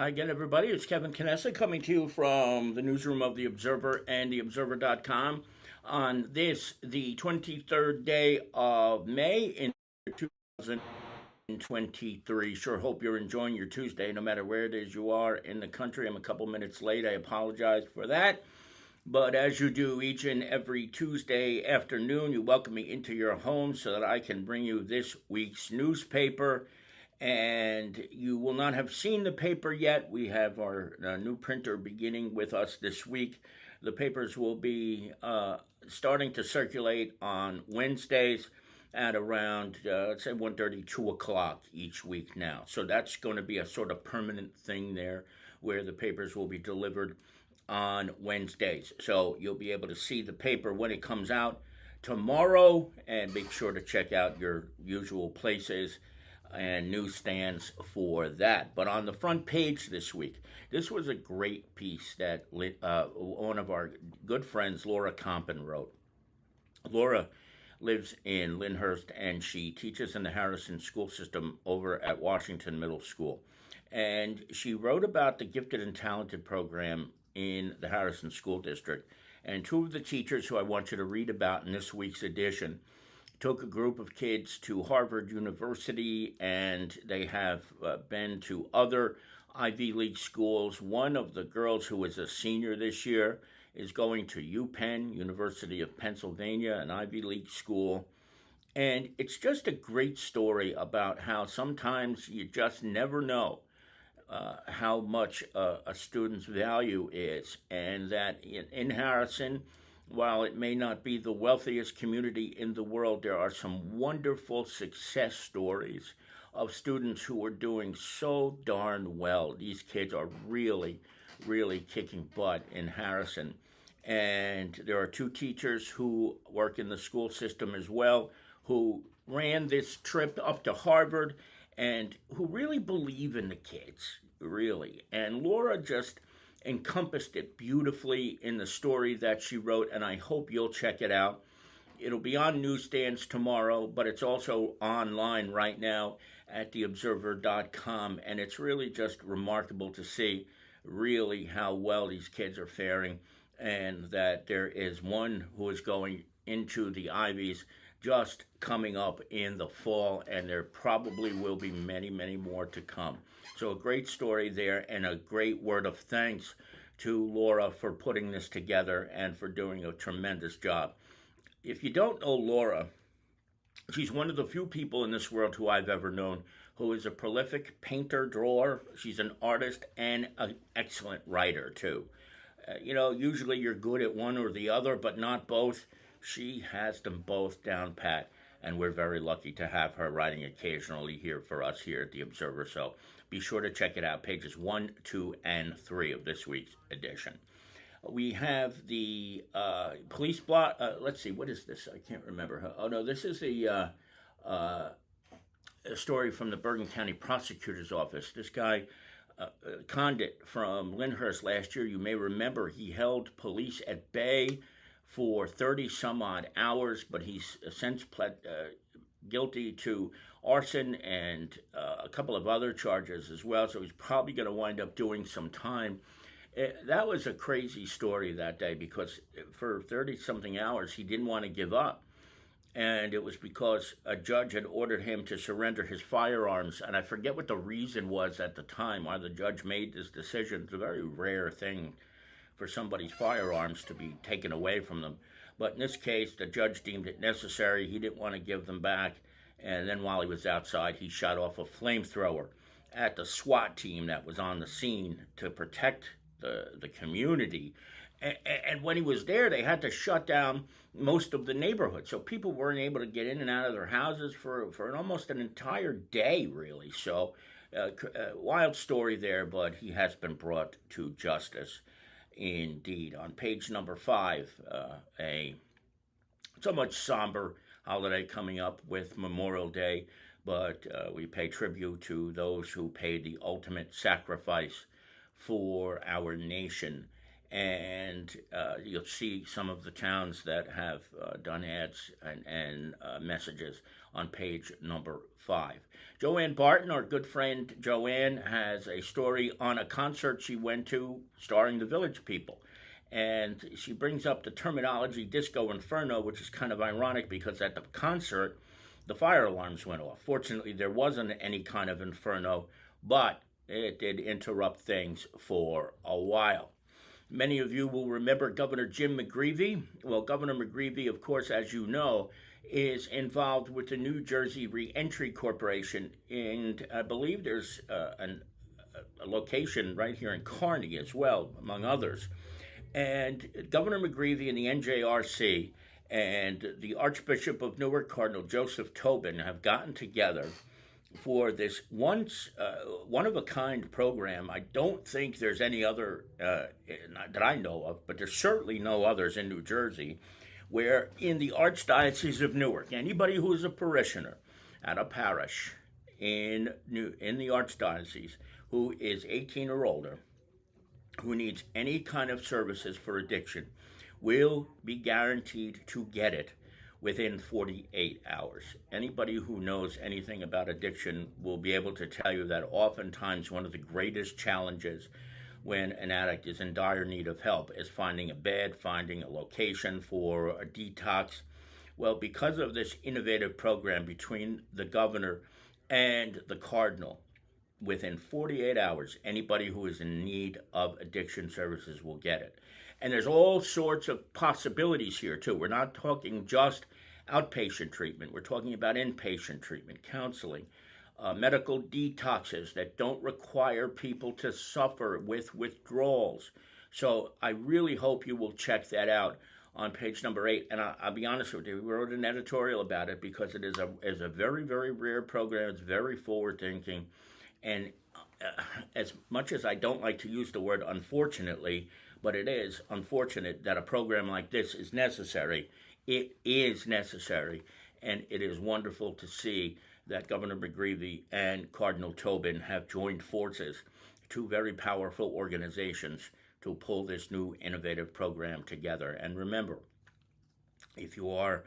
Hi again, everybody. It's Kevin Knessa coming to you from the newsroom of The Observer and TheObserver.com on this, the 23rd day of May in 2023. Sure hope you're enjoying your Tuesday, no matter where it is you are in the country. I'm a couple minutes late. I apologize for that. But as you do each and every Tuesday afternoon, you welcome me into your home so that I can bring you this week's newspaper. And you will not have seen the paper yet. We have our new printer beginning with us this week. The papers will be starting to circulate on Wednesdays at around, let's say 1:30, 2 o'clock each week now. So that's going to be a sort of permanent thing there where the papers will be delivered on Wednesdays. So you'll be able to see the paper when it comes out tomorrow, and make sure to check out your usual places and newsstands for that. But on the front page this week, this was a great piece that one of our good friends, Laura Compton, wrote. Laura lives in Lyndhurst, and she teaches in the Harrison school system over at Washington Middle School. And she wrote about the Gifted and Talented program in the Harrison School District. And two of the teachers who I want you to read about in this week's edition took a group of kids to Harvard University, and they have been to other Ivy League schools. One of the girls who is a senior this year is going to UPenn, University of Pennsylvania, an Ivy League school. And it's just a great story about how sometimes you just never know how much a student's value is, and that in Harrison, while it may not be the wealthiest community in the world, there are some wonderful success stories of students who are doing so darn well. These kids are really, really kicking butt in Harrison. And there are two teachers who work in the school system as well who ran this trip up to Harvard and who really believe in the kids, really. And Laura just encompassed it beautifully in the story that she wrote, and I hope you'll check it out. It'll be on newsstands tomorrow, but it's also online right now at theobserver.com, and it's really just remarkable to see really how well these kids are faring, and that there is one who is going into the Ivies just coming up in the fall, and there probably will be many, many more to come. So a great story there, and a great word of thanks to Laura for putting this together and for doing a tremendous job. If you don't know Laura, she's one of the few people in this world who I've ever known who is a prolific painter, drawer. She's an artist and an excellent writer, too. Usually you're good at one or the other, but not both. She has them both down pat, and we're very lucky to have her writing occasionally here for us here at The Observer. So be sure to check it out, pages 1, 2, and 3 of this week's edition. We have the police block. Let's see, what is this? I can't remember. Oh, no, this is a story from the Bergen County Prosecutor's Office. This guy, Condit from Lyndhurst last year, you may remember he held police at bay for 30 some odd hours, but he's since pled guilty to arson and a couple of other charges as well, so he's probably going to wind up doing some time. That was a crazy story that day, because for 30 something hours he didn't want to give up, and it was because a judge had ordered him to surrender his firearms, and I forget what the reason was at the time why the judge made this decision. It's a very rare thing for somebody's firearms to be taken away from them. But in this case, the judge deemed it necessary. He didn't want to give them back. And then while he was outside, he shot off a flamethrower at the SWAT team that was on the scene to protect the community. And when he was there, they had to shut down most of the neighborhood. So people weren't able to get in and out of their houses for almost an entire day, really. So wild story there, but he has been brought to justice. Indeed. On page number 5, a somewhat somber holiday coming up with Memorial Day, but we pay tribute to those who paid the ultimate sacrifice for our nation. and you'll see some of the towns that have done ads and messages on page number 5. Joanne Barton, our good friend Joanne, has a story on a concert she went to starring the Village People. And she brings up the terminology Disco Inferno, which is kind of ironic because at the concert, the fire alarms went off. Fortunately, there wasn't any kind of inferno, but it did interrupt things for a while. Many of you will remember Governor Jim McGreevey. Well, Governor McGreevey, of course, as you know, is involved with the New Jersey Reentry Corporation, and I believe there's a location right here in Kearney as well, among others. And Governor McGreevey and the NJRC and the Archbishop of Newark, Cardinal Joseph Tobin, have gotten together for this one-of-a-kind program. I don't think there's any other that I know of, but there's certainly no others in New Jersey, where in the Archdiocese of Newark, anybody who is a parishioner at a parish in the Archdiocese who is 18 or older, who needs any kind of services for addiction, will be guaranteed to get it within 48 hours. Anybody who knows anything about addiction will be able to tell you that oftentimes one of the greatest challenges when an addict is in dire need of help is finding a bed, finding a location for a detox. Well, because of this innovative program between the governor and the cardinal, within 48 hours, anybody who is in need of addiction services will get it. And there's all sorts of possibilities here, too. We're not talking just outpatient treatment. We're talking about inpatient treatment, counseling, medical detoxes that don't require people to suffer with withdrawals. So I really hope you will check that out on page number 8. And I'll be honest with you, we wrote an editorial about it because it is a very, very rare program. It's very forward-thinking. And as much as I don't like to use the word unfortunately, but it is unfortunate that a program like this is necessary. It is necessary, and it is wonderful to see that Governor McGreevey and Cardinal Tobin have joined forces, two very powerful organizations, to pull this new innovative program together. And remember, if you are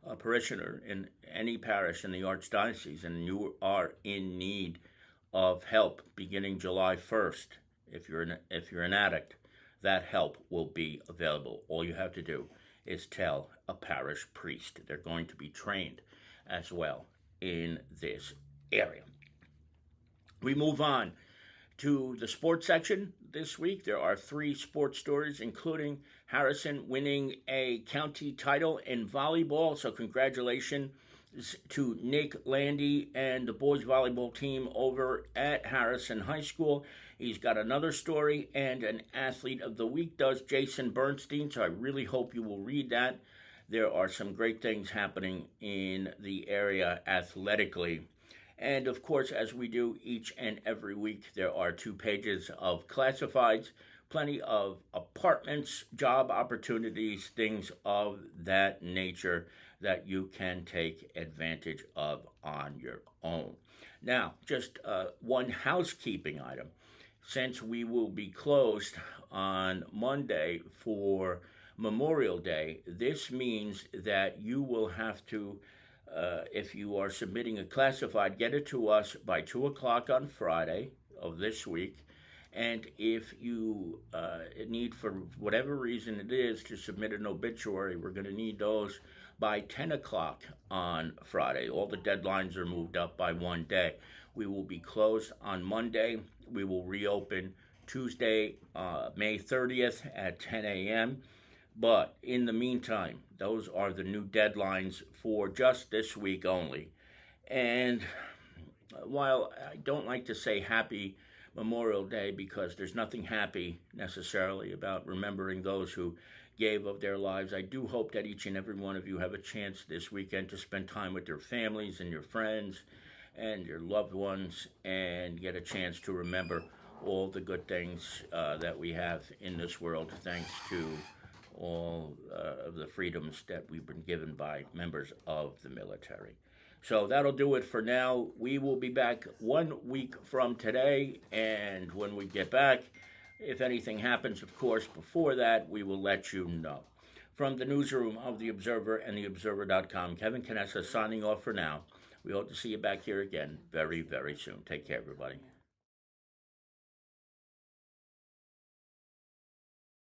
a parishioner in any parish in the Archdiocese and you are in need of help beginning July 1st, if you're an addict, that help will be available. All you have to do is tell a parish priest. They're going to be trained as well in this area. We move on to the sports section this week. There are 3 sports stories, including Harrison winning a county title in volleyball. So congratulations to Nick Landy and the boys volleyball team over at Harrison High School. He's got another story, and an athlete of the week does Jason Bernstein, so I really hope you will read that. There are some great things happening in the area athletically. And of course, as we do each and every week, there are 2 pages of classifieds, plenty of apartments, job opportunities, things of that nature that you can take advantage of on your own. Now, just one housekeeping item. Since we will be closed on Monday for Memorial Day, this means that you will have to, if you are submitting a classified, get it to us by 2 o'clock on Friday of this week. And if you need, for whatever reason it is, to submit an obituary, we're going to need those by 10 o'clock on Friday. All the deadlines are moved up by 1 day. We will be closed on Monday. We will reopen Tuesday, May 30th at 10 a.m. But in the meantime, those are the new deadlines for just this week only. And while I don't like to say happy Memorial Day, because there's nothing happy necessarily about remembering those who gave of their lives, I do hope that each and every one of you have a chance this weekend to spend time with your families and your friends and your loved ones, and get a chance to remember all the good things that we have in this world, thanks to all of the freedoms that we've been given by members of the military. So that'll do it for now. We will be back 1 week from today, and when we get back, If anything happens, of course, before that, we will let you know. From the newsroom of The Observer and TheObserver.com, Kevin Canessa signing off for now. We hope to see you back here again very, very soon. Take care, everybody.